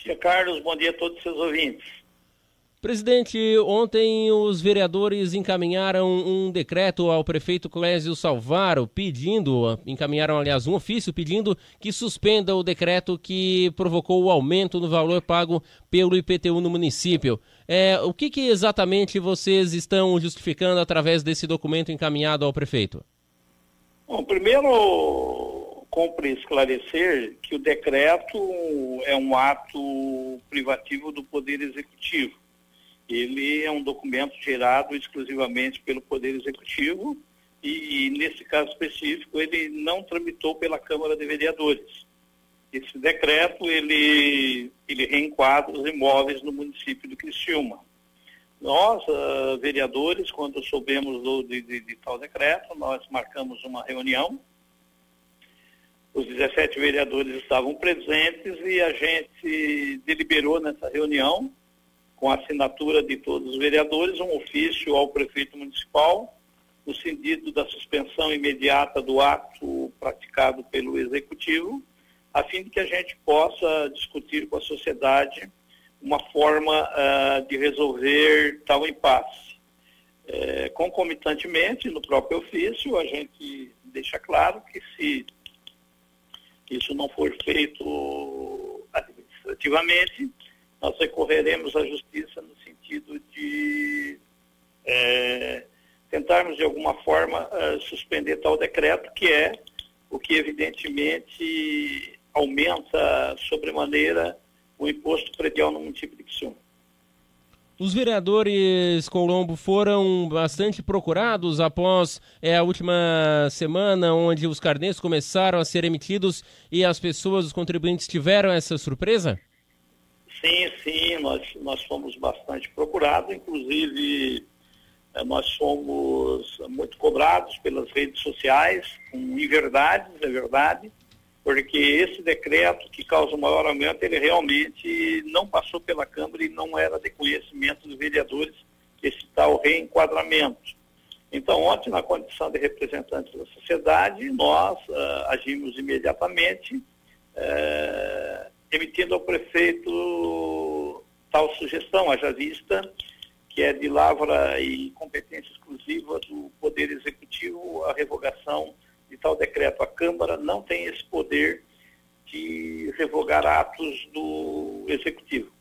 Dia Carlos, bom dia a todos os seus ouvintes. Presidente, ontem os vereadores encaminharam um decreto ao prefeito Clésio Salvaro encaminharam aliás um ofício pedindo que suspenda o decreto que provocou o aumento no valor pago pelo IPTU no município. O que exatamente vocês estão justificando através desse documento encaminhado ao prefeito? Bom, primeiro, cumpre esclarecer que o decreto é um ato privativo do Poder Executivo. Ele é um documento gerado exclusivamente pelo Poder Executivo e nesse caso específico, ele não tramitou pela Câmara de Vereadores. Esse decreto, ele reenquadra os imóveis no município de Criciúma. Nós, vereadores, quando soubemos de tal decreto, nós marcamos uma reunião. Os 17 vereadores estavam presentes e a gente deliberou nessa reunião, com a assinatura de todos os vereadores, um ofício ao prefeito municipal, no sentido da suspensão imediata do ato praticado pelo Executivo, a fim de que a gente possa discutir com a sociedade uma forma de resolver tal impasse. Concomitantemente, no próprio ofício, a gente deixa claro que se isso não for feito administrativamente, nós recorreremos à justiça no sentido de tentarmos, de alguma forma, suspender tal decreto, que é o que, evidentemente, aumenta sobremaneira o imposto predial no município de Criciúma. Os vereadores, Colombo, foram bastante procurados após a última semana, onde os carnês começaram a ser emitidos e as pessoas, os contribuintes, tiveram essa surpresa? Sim, nós fomos bastante procurados, inclusive nós fomos muito cobrados pelas redes sociais, com inverdades, é verdade, porque esse decreto que causa o maior aumento, ele realmente não passou pela Câmara e não era de conhecimento dos vereadores esse tal reenquadramento. Então, ontem, na condição de representantes da sociedade, nós agimos imediatamente, emitindo ao prefeito tal sugestão, haja vista que é de lavra e competência exclusiva do Poder Executivo a revogação de tal decreto. A Câmara não tem esse poder de revogar atos do Executivo.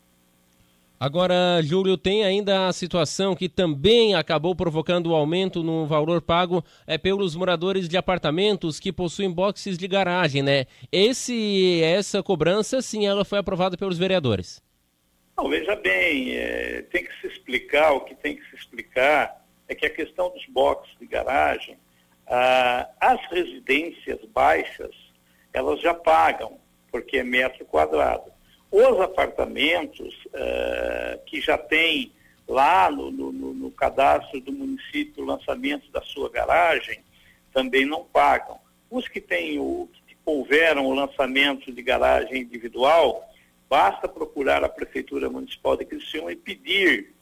Agora, Júlio, tem ainda a situação que também acabou provocando o aumento no valor pago pelos moradores de apartamentos que possuem boxes de garagem, né? Essa cobrança, sim, ela foi aprovada pelos vereadores. Não, veja bem, tem que se explicar, o que tem que se explicar é que a questão dos boxes de garagem, as residências baixas, elas já pagam, porque é metro quadrado. Os apartamentos que já tem lá no cadastro do município o lançamento da sua garagem, também não pagam. Os que houveram o lançamento de garagem individual, basta procurar a Prefeitura Municipal de Criciúma e pedir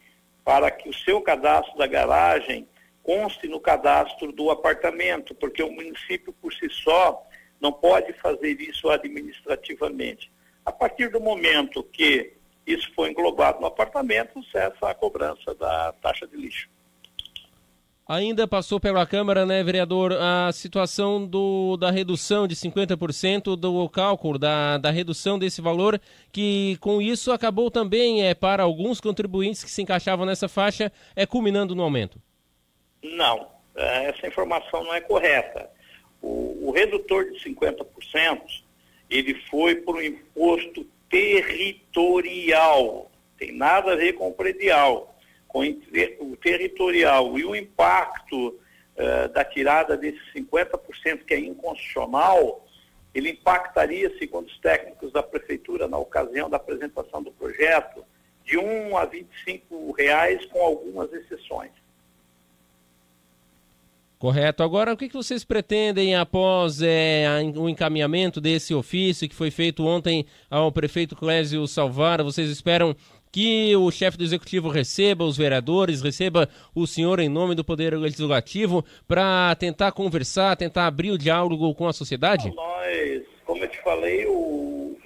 para que o seu cadastro da garagem conste no cadastro do apartamento, porque o município por si só não pode fazer isso administrativamente. A partir do momento que isso foi englobado no apartamento, cessa a cobrança da taxa de lixo. Ainda passou pela Câmara, né, vereador, a situação da redução de 50% do cálculo, da redução desse valor, que com isso acabou também, para alguns contribuintes que se encaixavam nessa faixa, culminando no aumento. Não, essa informação não é correta. O redutor de 50%, ele foi por um imposto territorial, tem nada a ver com o predial. Com o territorial e o impacto da tirada desses 50% que é inconstitucional, ele impactaria, segundo os técnicos da Prefeitura, na ocasião da apresentação do projeto, de R$ 1 a R$ 25, com algumas exceções. Correto. Agora, o que vocês pretendem após o encaminhamento desse ofício que foi feito ontem ao prefeito Clésio Salvaro? Vocês esperam que o chefe do Executivo receba os vereadores, receba o senhor em nome do Poder Legislativo para tentar conversar, tentar abrir o diálogo com a sociedade? Nós, como eu te falei, o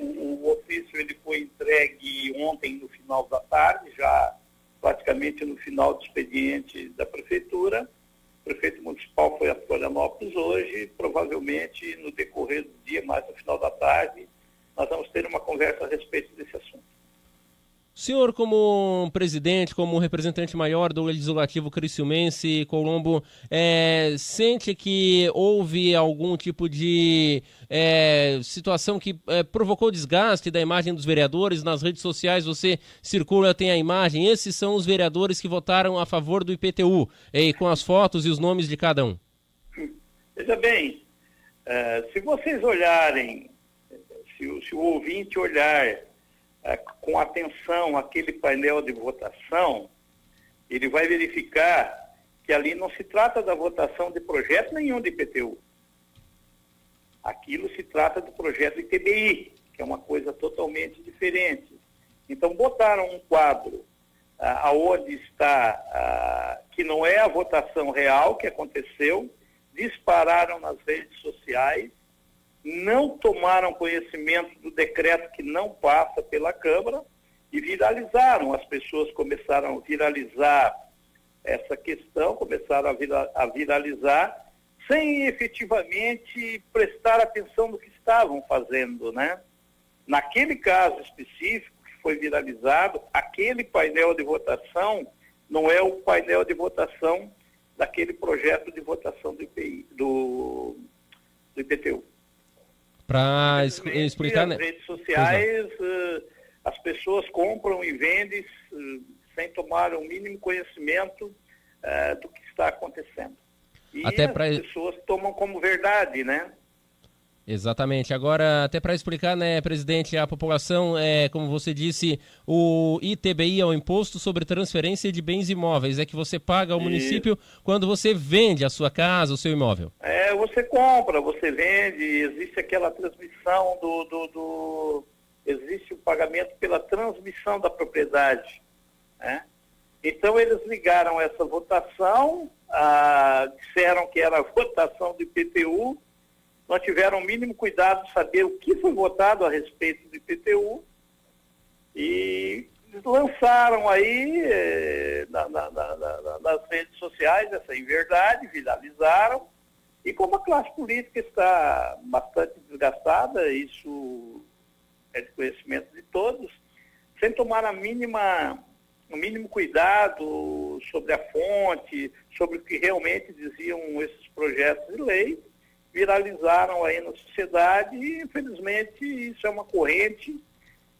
ofício ele foi entregue ontem no final da tarde, já praticamente no final do expediente da Prefeitura. O prefeito municipal foi a Florianópolis hoje, provavelmente no decorrer do dia, mais no final da tarde, nós vamos ter uma conversa a respeito desse assunto. O senhor, como presidente, como representante maior do Legislativo Criciumense, Colombo, sente que houve algum tipo de situação que provocou desgaste da imagem dos vereadores? Nas redes sociais você circula, tem a imagem. Esses são os vereadores que votaram a favor do IPTU, com as fotos e os nomes de cada um. Veja bem, se vocês olharem, se o ouvinte olhar com atenção aquele painel de votação, ele vai verificar que ali não se trata da votação de projeto nenhum de IPTU. Aquilo se trata do projeto de ITBI, que é uma coisa totalmente diferente. Então, botaram um quadro aonde está, que não é a votação real que aconteceu, dispararam nas redes sociais, não tomaram conhecimento do decreto que não passa pela Câmara e viralizaram. As pessoas começaram a viralizar essa questão, começaram a viralizar sem efetivamente prestar atenção no que estavam fazendo, né? Naquele caso específico que foi viralizado, aquele painel de votação não é o painel de votação daquele projeto de votação do IPTU. Para explicar, né? Nas redes sociais, as pessoas compram e vendem sem tomar o mínimo conhecimento do que está acontecendo. E as pessoas tomam como verdade, né? Exatamente. Agora, até para explicar, né, presidente, a população, como você disse, o ITBI é o Imposto sobre Transferência de Bens Imóveis, é que você paga ao município quando você vende a sua casa, o seu imóvel. Você compra, você vende, existe aquela transmissão existe o pagamento pela transmissão da propriedade, né? Então, eles ligaram essa votação, disseram que era a votação do IPTU, não tiveram o mínimo cuidado de saber o que foi votado a respeito do IPTU e lançaram aí nas redes sociais essa inverdade, viralizaram, e como a classe política está bastante desgastada, isso é de conhecimento de todos, sem tomar o mínimo cuidado sobre a fonte, sobre o que realmente diziam esses projetos de lei, viralizaram aí na sociedade e, infelizmente, isso é uma corrente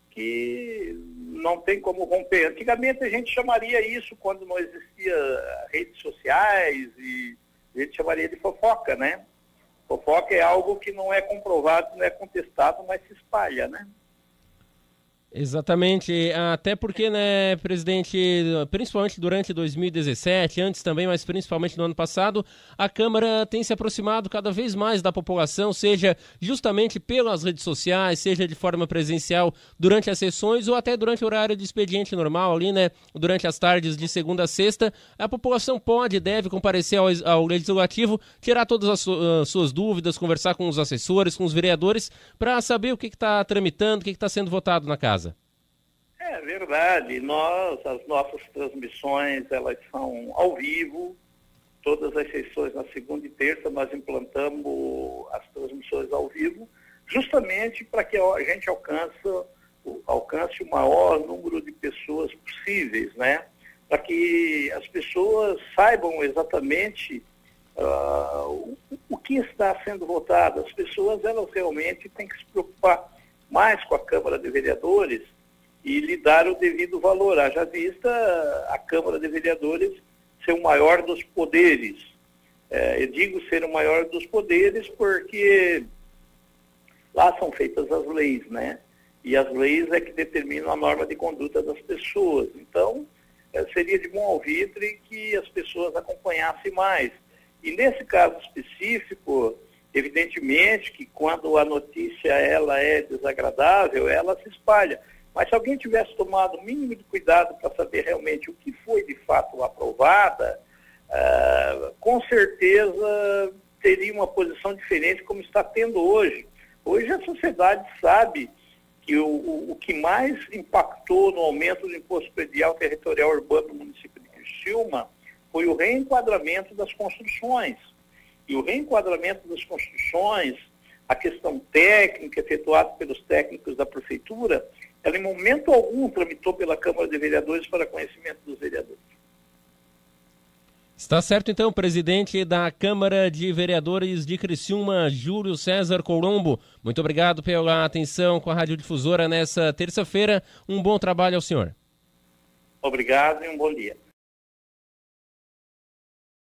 que não tem como romper. Antigamente a gente chamaria isso, quando não existia redes sociais, e a gente chamaria de fofoca, né? Fofoca é algo que não é comprovado, não é contestado, mas se espalha, né? Exatamente, até porque, né, presidente, principalmente durante 2017, antes também, mas principalmente no ano passado, a Câmara tem se aproximado cada vez mais da população, seja justamente pelas redes sociais, seja de forma presencial durante as sessões ou até durante o horário de expediente normal ali, né, durante as tardes de segunda a sexta. A população pode e deve comparecer ao Legislativo, tirar todas as suas dúvidas, conversar com os assessores, com os vereadores, para saber o que está tramitando, o que está sendo votado na casa. É verdade, as nossas transmissões, elas são ao vivo, todas as sessões na segunda e terça nós implantamos as transmissões ao vivo, justamente para que a gente alcance o maior número de pessoas possíveis, né? Para que as pessoas saibam exatamente o que está sendo votado. As pessoas, elas realmente têm que se preocupar mais com a Câmara de Vereadores e lhe dar o devido valor. Haja vista a Câmara de Vereadores ser o maior dos poderes. Eu digo ser o maior dos poderes porque lá são feitas as leis, né? E as leis é que determinam a norma de conduta das pessoas. Então, seria de bom alvitre que as pessoas acompanhassem mais. E nesse caso específico, evidentemente que quando a notícia ela é desagradável, ela se espalha. Mas se alguém tivesse tomado o mínimo de cuidado para saber realmente o que foi de fato aprovada, com certeza teria uma posição diferente como está tendo hoje. Hoje a sociedade sabe que o que mais impactou no aumento do imposto predial territorial urbano do município de Criciúma foi o reenquadramento das construções. E o reenquadramento das construções, a questão técnica efetuada pelos técnicos da prefeitura, ela em momento algum tramitou pela Câmara de Vereadores para conhecimento dos vereadores. Está certo, então, presidente da Câmara de Vereadores de Criciúma, Júlio César Colombo. Muito obrigado pela atenção com a Radiodifusora nessa terça-feira. Um bom trabalho ao senhor. Obrigado e um bom dia.